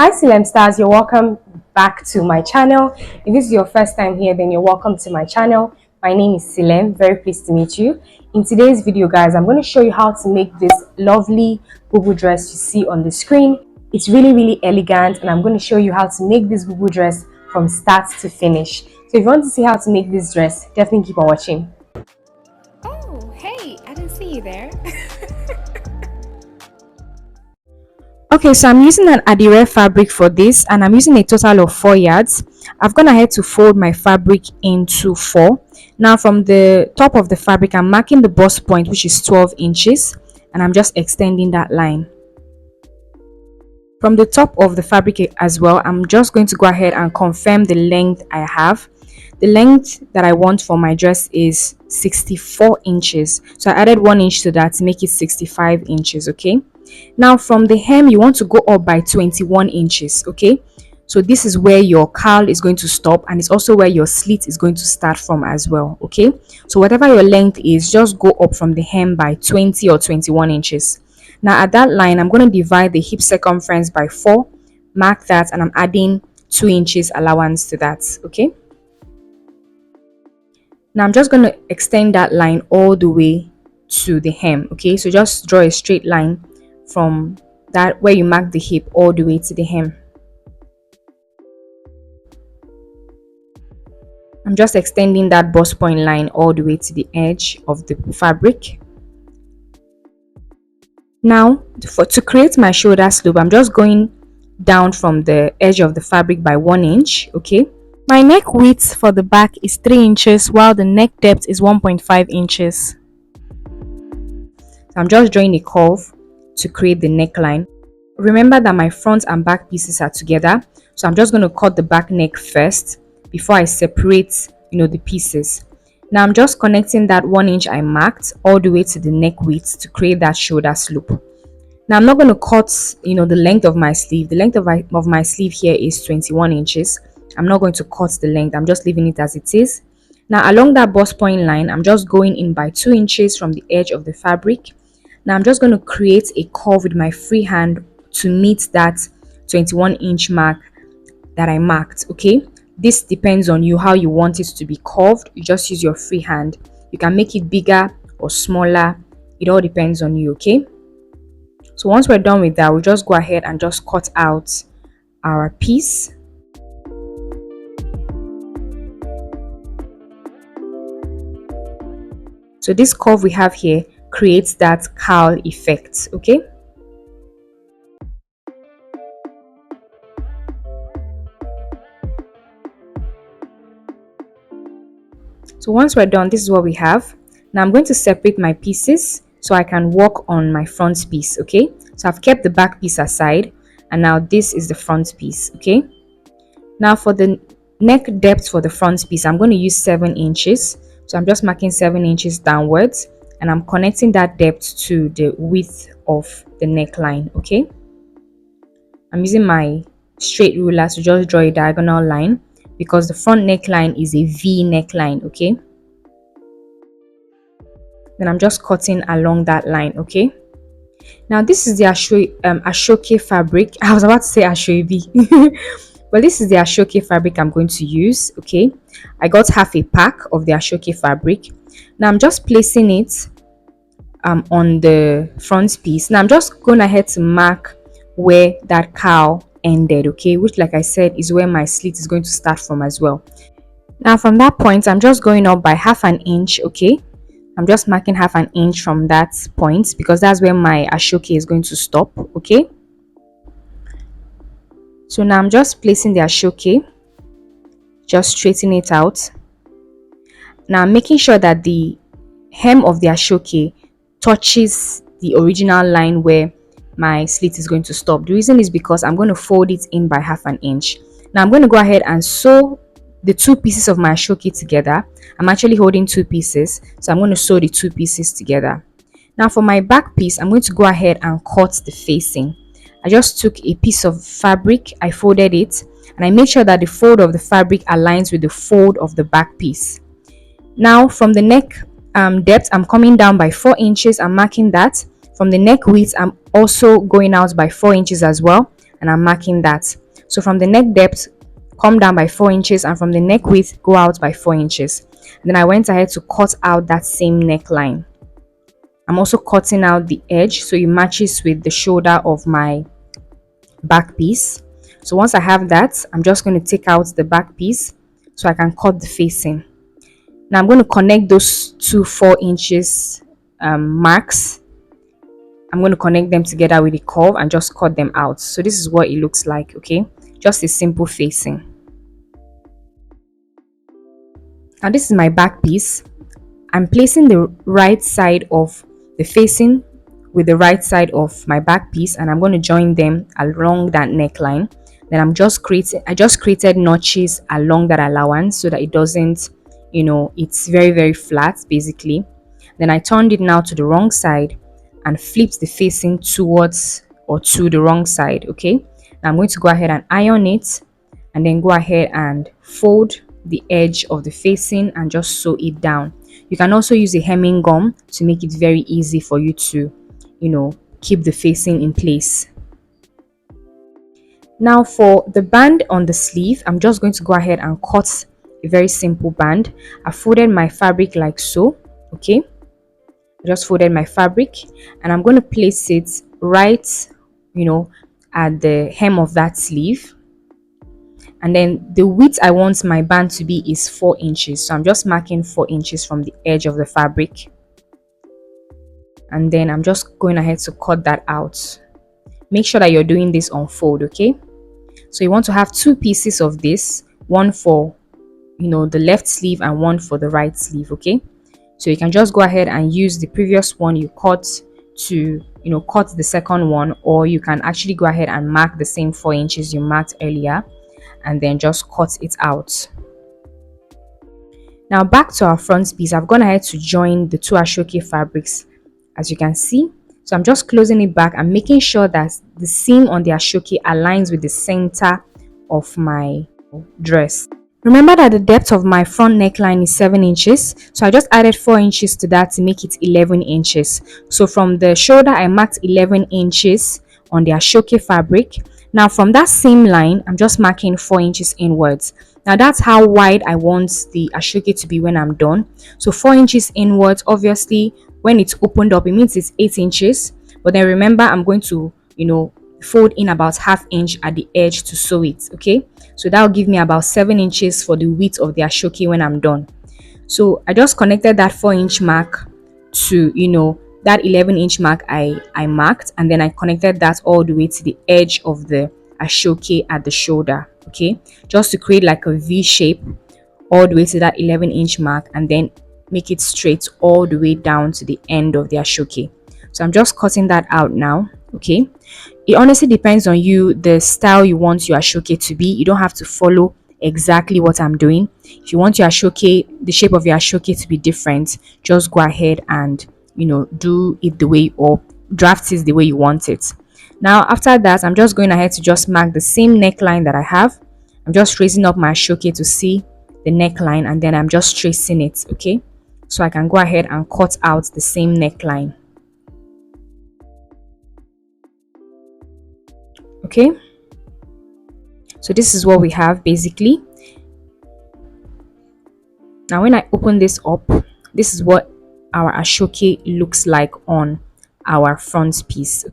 Hi Silem stars, you're welcome back to my channel. If this is your first time here, then you're welcome to my channel. My name is Silem, very pleased to meet you. In today's video guys, I'm going to show you how to make this lovely bubu dress you see on the screen. It's really elegant, and I'm going to show you how to make this bubu dress from start to finish. So if you want to see how to make this dress, definitely keep on watching. Oh, hey, I didn't see you there. Okay, so I'm using an ADIRE fabric for this, and I'm using a total of 4 yards. I've gone ahead to fold my fabric into 4. Now from the top of the fabric, I'm marking the bust point, which is 12 inches, and I'm just extending that line. From the top of the fabric as well, I'm just going to go ahead and confirm the length I have. The length that I want for my dress is 64 inches. So I added 1 inch to that to make it 65 inches, okay? Now from the hem, you want to go up by 21 inches, okay? So this is where your cowl is going to stop, and it's also where your slit is going to start from as well, okay? So whatever your length is, just go up from the hem by 20 or 21 inches. Now at that line, I'm going to divide the hip circumference by 4, mark that, and I'm adding 2 inches allowance to that, okay? Now I'm just going to extend that line all the way to the hem, okay? So just draw a straight line from that where you mark the hip all the way to the hem. I'm just extending that bust point line all the way to the edge of the fabric. Now to create my shoulder slope, I'm just going down from the edge of the fabric by 1 inch, okay? My neck width for the back is 3 inches while the neck depth is 1.5 inches. So I'm just drawing a curve to create the neckline. Remember that my front and back pieces are together, so I'm just going to cut the back neck first before I separate the pieces. Now I'm just connecting that 1 inch I marked all the way to the neck width to create that shoulder slope. Now I'm not going to cut the length of my sleeve. The length of my sleeve here is 21 inches. I'm not going to cut the length, I'm just leaving it as it is. Now along that bust point line, I'm just going in by 2 inches from the edge of the fabric. Now I'm just going to create a curve with my free hand to meet that 21 inch mark that I marked, okay? This depends on you how you want it to be curved. You just use your free hand. You can make it bigger or smaller. It all depends on you, okay? So once we're done with that, we'll just go ahead and just cut out our piece. So this curve we have here creates that cowl effect, okay? So once we're done, this is what we have. Now I'm going to separate my pieces so I can work on my front piece, okay? So I've kept the back piece aside, and now this is the front piece, okay? Now for the neck depth for the front piece, I'm going to use 7 inches. So I'm just marking 7 inches downwards, and I'm connecting that depth to the width of the neckline, okay? I'm using my straight ruler to just draw a diagonal line because the front neckline is a V neckline, okay? Then I'm just cutting along that line, okay? Now this is the ASOOKE fabric. I was about to say Asoebi. But this is the ASOOKE fabric I'm going to use, okay? I got half a pack of the ASOOKE fabric. Now I'm just placing it on the front piece. Now I'm just going ahead to mark where that cowl ended, okay? Which, like I said, is where my slit is going to start from as well. Now from that point, I'm just going up by half an inch, okay? I'm just marking half an inch from that point because that's where my ASOOKE is going to stop, okay? So now I'm just placing the ASOOKE, just straighten it out. Now I'm making sure that the hem of the ASOOKE touches the original line where my slit is going to stop. The reason is because I'm going to fold it in by half an inch. Now I'm going to go ahead and sew the 2 pieces of my ASOOKE together. I'm actually holding 2 pieces, so I'm going to sew the 2 pieces together. Now for my back piece, I'm going to go ahead and cut the facing. I just took a piece of fabric, I folded it, and I made sure that the fold of the fabric aligns with the fold of the back piece. Now from the neck depth, I'm coming down by 4 inches. I'm marking that. From the neck width, I'm also going out by 4 inches as well, and I'm marking that. So from the neck depth, come down by 4 inches, and from the neck width, go out by 4 inches. And then I went ahead to cut out that same neckline. I'm also cutting out the edge so it matches with the shoulder of my back piece. So once I have that, I'm just going to take out the back piece so I can cut the facing. Now I'm going to connect those two 4 inches marks. I'm going to connect them together with a curve and just cut them out. So this is what it looks like, okay? Just a simple facing. Now this is my back piece. I'm placing the right side of the facing with the right side of my back piece, and I'm going to join them along that neckline. Then I just created notches along that allowance so that it doesn't, it's very flat basically. Then I turned it now to the wrong side and flipped the facing towards or to the wrong side. Okay, now I'm going to go ahead and iron it, and then go ahead and fold the edge of the facing and just sew it down. You can also use a hemming gum to make it very easy for you to keep the facing in place. Now for the band on the sleeve, I'm just going to go ahead and cut a very simple band. I folded my fabric like so. Okay, I just folded my fabric, and I'm going to place it right at the hem of that sleeve. And then the width I want my band to be is 4 inches. So I'm just marking 4 inches from the edge of the fabric. And then I'm just going ahead to cut that out. Make sure that you're doing this on fold, okay? So you want to have 2 pieces of this, one for the left sleeve and one for the right sleeve, okay? So you can just go ahead and use the previous one you cut to cut the second one, or you can actually go ahead and mark the same 4 inches you marked earlier and then just cut it out. Now back to our front piece, I've gone ahead to join the 2 ASOOKE fabrics, as you can see. So I'm just closing it back and making sure that the seam on the ASOOKE aligns with the center of my dress. Remember that the depth of my front neckline is 7 inches, so I just added 4 inches to that to make it 11 inches. So from the shoulder, I marked 11 inches on the ASOOKE fabric. Now from that same line, I'm just marking 4 inches inwards. Now that's how wide I want the ASOOKE to be when I'm done. So 4 inches inwards, obviously when it's opened up, it means it's 8 inches. But then remember, I'm going to, fold in about ½ inch at the edge to sew it, okay? So that will give me about 7 inches for the width of the ASOOKE when I'm done. So I just connected that 4-inch mark to, that 11-inch mark I marked, and then I connected that all the way to the edge of the ASOOKE at the shoulder, okay? Just to create like a V shape all the way to that 11-inch mark, and then make it straight all the way down to the end of the ASOOKE. So I'm just cutting that out now, okay? It honestly depends on you, the style you want your ASOOKE to be. You don't have to follow exactly what I'm doing. If you want your ASOOKE, the shape of your ASOOKE to be different, just go ahead and do it the way, or draft it the way you want it. Now after that, I'm just going ahead to just mark the same neckline that I have. I'm just raising up my ASOOKE to see the neckline, and then I'm just tracing it, okay? So I can go ahead and cut out the same neckline. Okay, so this is what we have basically. Now when I open this up, this is what our ASOOKE looks like on our front piece.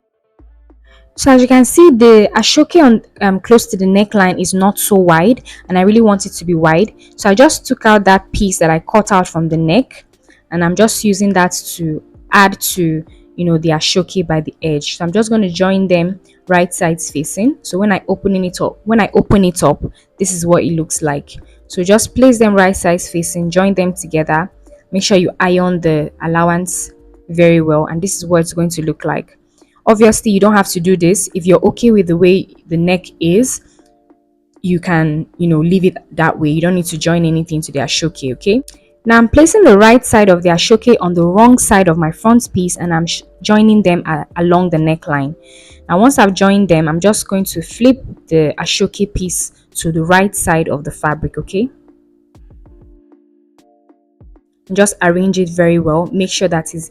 So as you can see, the ASOOKE on close to the neckline is not so wide, and I really want it to be wide. So I just took out that piece that I cut out from the neck, and I'm just using that to add to the ASOOKE by the edge. So I'm just going to join them right sides facing. So when I open it up, this is what it looks like. So just place them right sides facing, join them together, make sure you iron the allowance very well, and this is what it's going to look like. Obviously you don't have to do this. If you're okay with the way the neck is, you can leave it that way. You don't need to join anything to the ASOOKE, okay? Now I'm placing the right side of the ASOOKE on the wrong side of my front piece, and I'm joining them along the neckline. Now once I've joined them, I'm just going to flip the ASOOKE piece to the right side of the fabric, okay? And just arrange it very well. Make sure that your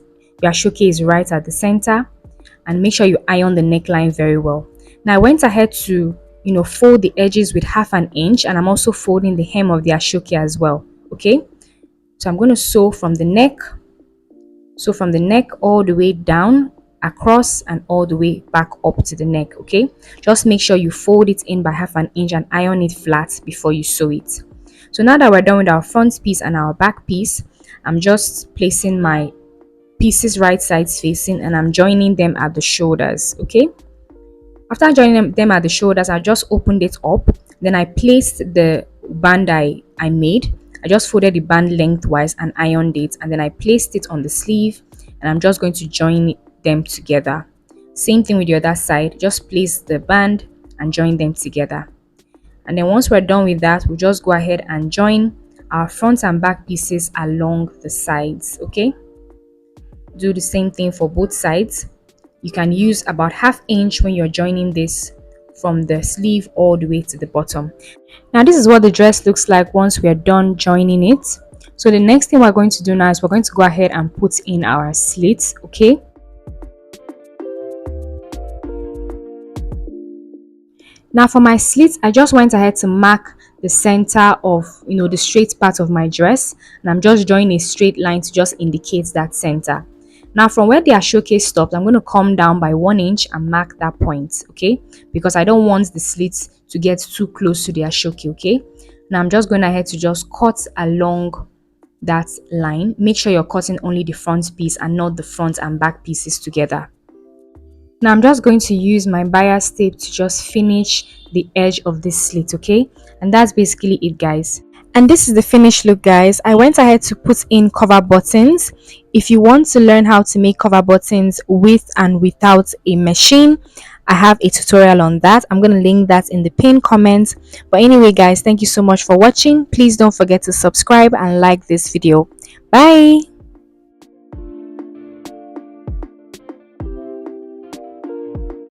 ASOOKE is right at the center, and make sure you iron the neckline very well. Now I went ahead to, fold the edges with 1/2 inch, and I'm also folding the hem of the ASOOKE as well. Okay, so I'm going to sew from the neck. So from the neck all the way down, across, and all the way back up to the neck. Okay, just make sure you fold it in by 1/2 inch and iron it flat before you sew it. So now that we're done with our front piece and our back piece, I'm just placing my pieces right sides facing, and I'm joining them at the shoulders. Okay, after joining them at the shoulders, I just opened it up. Then I placed the band I made. I just folded the band lengthwise and ironed it, and then I placed it on the sleeve, and I'm just going to join them together. Same thing with the other side. Just place the band and join them together. And then once we're done with that, we'll just go ahead and join our front and back pieces along the sides. Okay, do the same thing for both sides. You can use about 1/2 inch when you're joining this from the sleeve all the way to the bottom. Now this is what the dress looks like once we are done joining it. So the next thing we're going to do now is we're going to go ahead and put in our slits. Okay, now for my slits, I just went ahead to mark the center of, the straight part of my dress, and I'm just drawing a straight line to just indicate that center. Now from where the ASOOKE stopped, I'm going to come down by 1 inch and mark that point. Okay, because I don't want the slits to get too close to the ASOOKE. Okay, now I'm just going ahead to just cut along that line. Make sure you're cutting only the front piece and not the front and back pieces together. Now I'm just going to use my bias tape to just finish the edge of this slit. Okay, and that's basically it, guys. And this is the finished look, guys. I went ahead to put in cover buttons. If you want to learn how to make cover buttons with and without a machine, I have a tutorial on that. I'm going to link that in the pinned comment. But anyway, guys, thank you so much for watching. Please don't forget to subscribe and like this video. Bye.